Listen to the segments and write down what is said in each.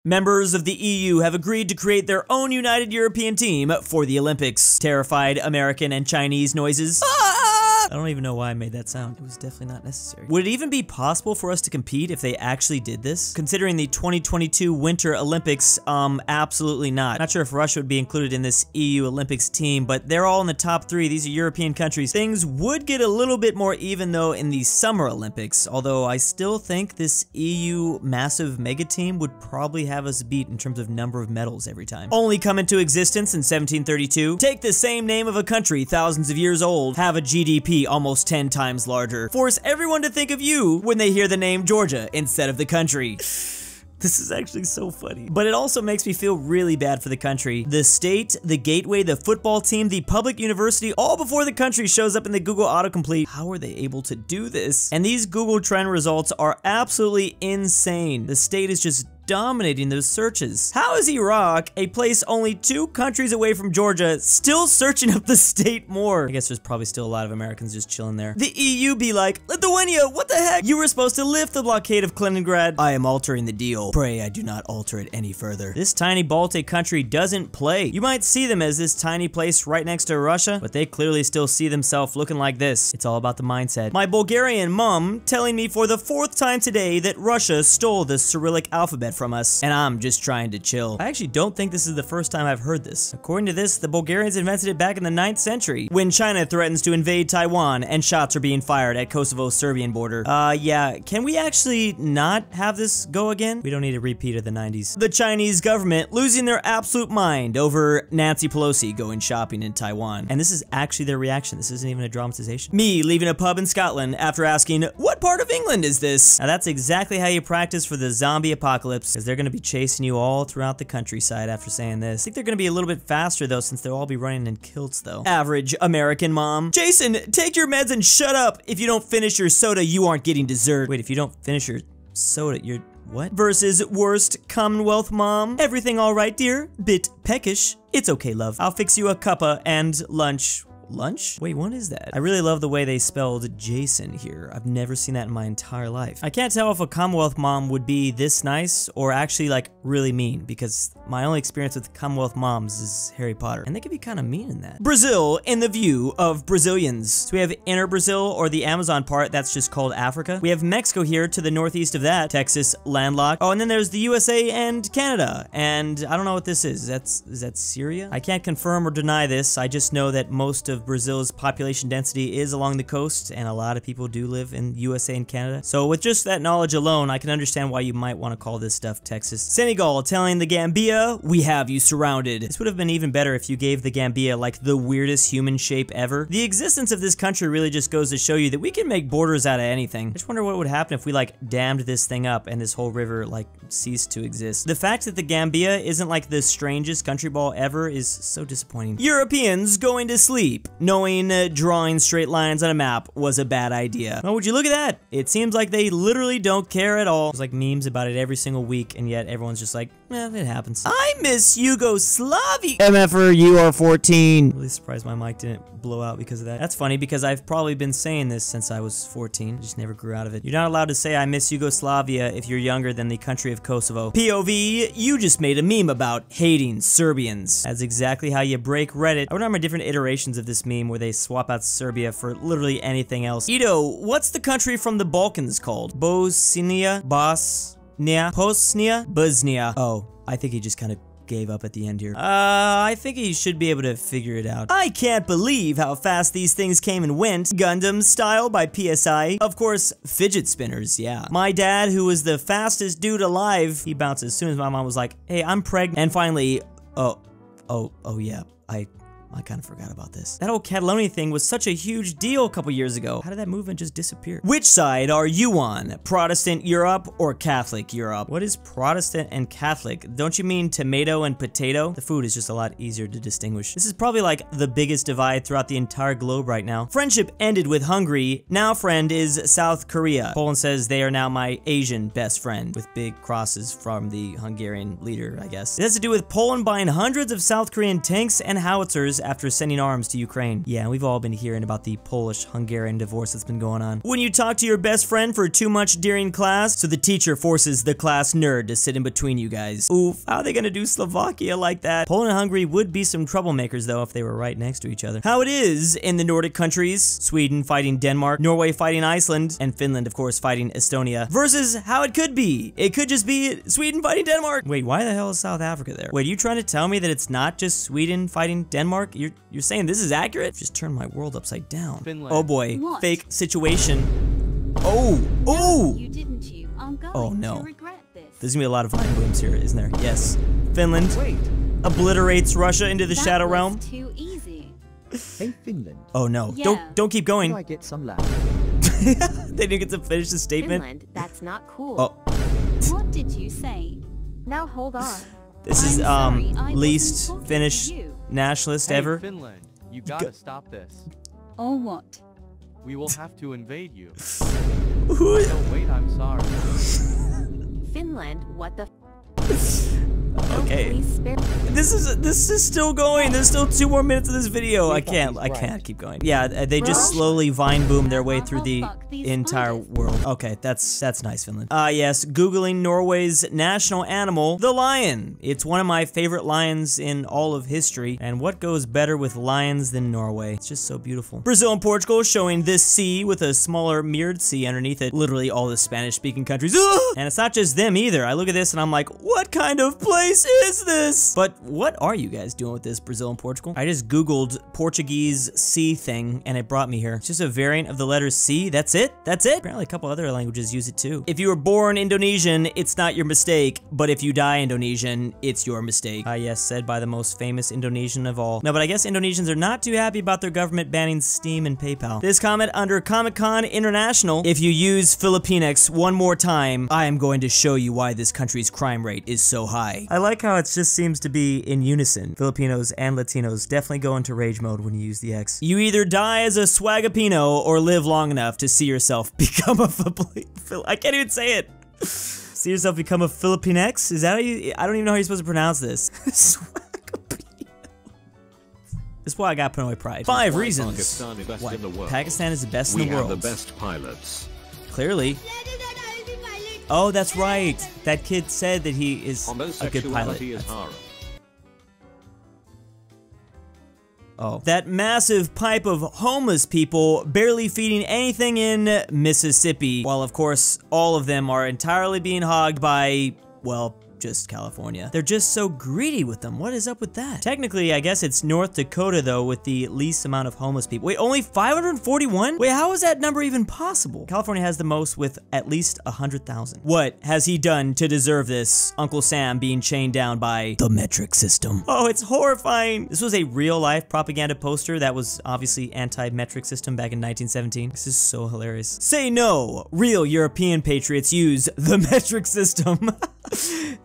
Members of the EU have agreed to create their own united European team for the Olympics. Terrified American and Chinese noises. I don't even know why I made that sound. It was definitely not necessary. Would it even be possible for us to compete if they actually did this? Considering the 2022 Winter Olympics, absolutely not. Not sure if Russia would be included in this EU Olympics team, but they're all in the top 3. These are European countries. Things would get a little bit more even though in the Summer Olympics, although I still think this EU massive mega team would probably have us beat in terms of number of medals every time. Only come into existence in 1732. Take the same name of a country thousands of years old, have a GDP almost 10 times larger. Force everyone to think of you when they hear the name Georgia instead of the country. This is actually so funny. But it also makes me feel really bad for the country. The state, the gateway, the football team, the public university, all before the country shows up in the Google autocomplete. How are they able to do this? And these Google trend results are absolutely insane. The state is just dominating those searches. How is Iraq, a place only 2 countries away from Georgia, still searching up the state more? I guess there's probably still a lot of Americans just chilling there. The EU be like, Lithuania, what the heck? You were supposed to lift the blockade of Kaliningrad. I am altering the deal. Pray I do not alter it any further. This tiny Baltic country doesn't play. You might see them as this tiny place right next to Russia, but they clearly still see themselves looking like this. It's all about the mindset. My Bulgarian mom telling me for the 4th time today that Russia stole the Cyrillic alphabet from us, and I'm just trying to chill. I actually don't think this is the first time I've heard this. According to this, the Bulgarians invented it back in the 9th century, when China threatens to invade Taiwan and shots are being fired at Kosovo-Serbian border. Yeah, can we actually not have this go again? We don't need a repeat of the 90s. The Chinese government losing their absolute mind over Nancy Pelosi going shopping in Taiwan. And this is actually their reaction. This isn't even a dramatization. Me leaving a pub in Scotland after asking, what part of England is this? Now that's exactly how you practice for the zombie apocalypse, because they're going to be chasing you all throughout the countryside after saying this. I think they're going to be a little bit faster though, since they'll all be running in kilts though. Average American mom. Jason, take your meds and shut up. If you don't finish your soda, you aren't getting dessert. Wait, if you don't finish your soda, you're what? Versus worst Commonwealth mom. Everything all right, dear? Bit peckish. It's okay, love. I'll fix you a cuppa and lunch. Lunch? Wait, what is that? I really love the way they spelled Jason here. I've never seen that in my entire life. I can't tell if a Commonwealth mom would be this nice or actually like really mean, because my only experience with Commonwealth moms is Harry Potter, and they can be kind of mean in that. Brazil in the view of Brazilians. So we have inner Brazil, or the Amazon part that's just called Africa. We have Mexico here to the northeast of that. Texas landlocked. Oh, and then there's the USA and Canada. And I don't know what this is. Is that Syria? I can't confirm or deny this. I just know that most of Brazil's population density is along the coast, and a lot of people do live in USA and Canada. So with just that knowledge alone, I can understand why you might want to call this stuff Texas. Senegal telling the Gambia, we have you surrounded. This would have been even better if you gave the Gambia like the weirdest human shape ever. The existence of this country really just goes to show you that we can make borders out of anything. I just wonder what would happen if we like dammed this thing up and this whole river like ceased to exist. The fact that the Gambia isn't like the strangest country ball ever is so disappointing. Europeans going to sleep, knowing drawing straight lines on a map was a bad idea. Oh, would you look at that? It seems like they literally don't care at all. There's like memes about it every single week, and yet everyone's just like, it happens. I miss Yugoslavia. MFer, you are 14. Really surprised my mic didn't blow out because of that. That's funny because I've probably been saying this since I was 14. Just never grew out of it. You're not allowed to say I miss Yugoslavia if you're younger than the country of Kosovo. POV, you just made a meme about hating Serbians. That's exactly how you break Reddit. I wonder how many different iterations of this meme where they swap out Serbia for literally anything else. Ito, what's the country from the Balkans called? Bosnia? Bosnia? Oh, I think he just kind of gave up at the end here. I think he should be able to figure it out. I can't believe how fast these things came and went. Gundam Style by PSI. Of course, fidget spinners, yeah. My dad, who was the fastest dude alive, he bounced as soon as my mom was like, hey, I'm pregnant. And finally, oh yeah, I kind of forgot about this. That whole Catalonia thing was such a huge deal a couple years ago. How did that movement just disappear? Which side are you on? Protestant Europe or Catholic Europe? What is Protestant and Catholic? Don't you mean tomato and potato? The food is just a lot easier to distinguish. This is probably like the biggest divide throughout the entire globe right now. Friendship ended with Hungary. Now friend is South Korea. Poland says they are now my Asian best friend, with big crosses from the Hungarian leader, I guess. It has to do with Poland buying hundreds of South Korean tanks and howitzers after sending arms to Ukraine. Yeah, we've all been hearing about the Polish-Hungarian divorce that's been going on. When you talk to your best friend for too much during class, so the teacher forces the class nerd to sit in between you guys. Oof, how are they gonna do Slovakia like that? Poland and Hungary would be some troublemakers though if they were right next to each other. How it is in the Nordic countries, Sweden fighting Denmark, Norway fighting Iceland, and Finland of course fighting Estonia, versus how it could be. It could just be Sweden fighting Denmark. Wait, why the hell is South Africa there? Wait, are you trying to tell me that it's not just Sweden fighting Denmark? You're saying this is accurate? Just turned my world upside down. Finland. Oh boy, What? fake situation. Oh, oh! You didn't you? I'm going Oh, no. to regret this. There's gonna be a lot of vine booms here, isn't there? Yes. Finland Wait. oblitterates Russia into the That Shadow was Realm. too easy. Hey, Finland. Oh no! Yeah. Don't keep Can going. I get some land? They didn't get to finish the statement. Finland, that's not cool. Oh, What did you say? Now hold on. this is I'm sorry, I least wasn't talking Finnish to you. nationalist Hey, ever. Finland, you gotta stop this. Or what? We will have to invade you. Who- No, wait, I'm sorry. Finland, what the Okay. Please spare This is still going. There's still 2 more minutes of this video. I can't keep going. Yeah, they just slowly vine boom their way through the entire world. Okay, that's nice, Finland. Yes, Googling Norway's national animal, the lion. It's one of my favorite lions in all of history. And what goes better with lions than Norway? It's just so beautiful. Brazil and Portugal showing this sea with a smaller mirrored sea underneath it. Literally all the Spanish-speaking countries. And it's not just them either. I look at this and I'm like, what kind of place is this? But what are you guys doing with this, Brazil and Portugal? I just Googled Portuguese C thing and it brought me here. It's just a variant of the letter C. That's it? That's it? Apparently a couple other languages use it too. If you were born Indonesian, it's not your mistake. But if you die Indonesian, it's your mistake. Yes, said by the most famous Indonesian of all. No, but I guess Indonesians are not too happy about their government banning Steam and PayPal. This comment under Comic-Con International. If you use Philippinx one more time, I am going to show you why this country's crime rate is so high. I like how it just seems to be in unison. Filipinos and Latinos definitely go into rage mode when you use the X. You either die as a swagapino or live long enough to see yourself become a I can't even say it. See yourself become a Philippinx? Is that how you? I don't even know how you're supposed to pronounce this. Swagapino. This is why I got Pinoy pride. 5 reasons why Pakistan is the best in the world. We have the best pilots. Clearly. Oh, that's right. That kid said that he is a good pilot. Homosexuality is haram. Oh. That massive pipe of homeless people barely feeding anything in Mississippi, while of course all of them are entirely being hogged by, well, just California. They're just so greedy with them. What is up with that? Technically, I guess it's North Dakota though with the least amount of homeless people. Wait, only 541? Wait, how is that number even possible? California has the most with at least 100,000. What has he done to deserve this? Uncle Sam being chained down by the metric system. Oh, it's horrifying. This was a real life propaganda poster that was obviously anti-metric system back in 1917. This is so hilarious. Say no. Real European patriots use the metric system.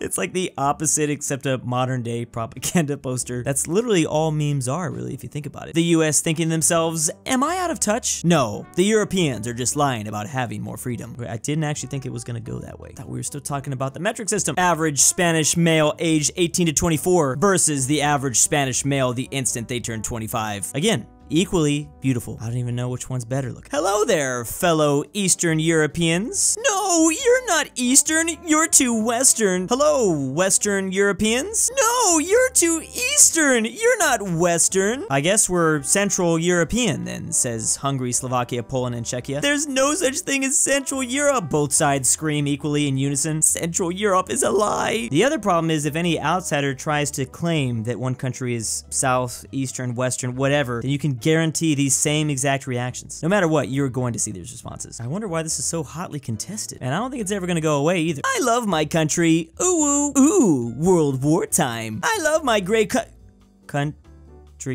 It's like the opposite except a modern day propaganda poster. That's literally all memes are, really, if you think about it. The US thinking to themselves, am I out of touch? No, the Europeans are just lying about having more freedom. I didn't actually think it was gonna go that way. I thought we were still talking about the metric system. Average Spanish male aged 18 to 24 versus the average Spanish male the instant they turn 25. Again, equally beautiful. I don't even know which one's better. Look. Hello there, fellow Eastern Europeans. No, you're not Eastern. You're too Western. Hello, Western Europeans. No, you're too Eastern. You're not Western. I guess we're Central European then, says Hungary, Slovakia, Poland, and Czechia. There's no such thing as Central Europe. Both sides scream equally in unison. Central Europe is a lie. The other problem is if any outsider tries to claim that one country is South, Eastern, Western, whatever, then you can guarantee these same exact reactions. No matter what, you're going to see these responses. I wonder why this is so hotly contested. And I don't think it's ever gonna go away either. I love my country. Ooh, ooh, ooh, World War time. I love my great country.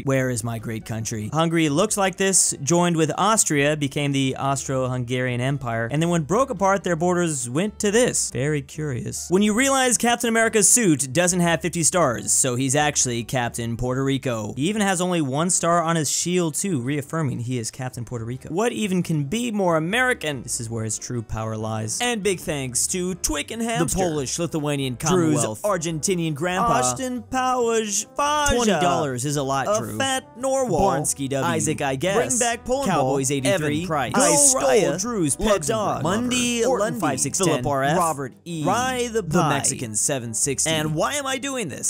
Where is my great country? Hungary looks like this, joined with Austria, became the Austro-Hungarian Empire, and then when broke apart, their borders went to this. Very curious. When you realize Captain America's suit doesn't have 50 stars, so he's actually Captain Puerto Rico. He even has only 1 star on his shield too, reaffirming he is Captain Puerto Rico. What even can be more American? This is where his true power lies. And big thanks to Twick and Hamster, the Polish-Lithuanian Commonwealth, Drew's Argentinian grandpa, Aushtin, Powersh, Fazha. $20 is a lot. aPhatNarwhal, Barnsky W, Isaac I Guess, Bringbackpolandball, Cowboys 83, Evan Price, GoodOldRyah, Monday, Lundy, Philipp RF, Robert E, RyeThePie, The Mexican 760. And why am I doing this?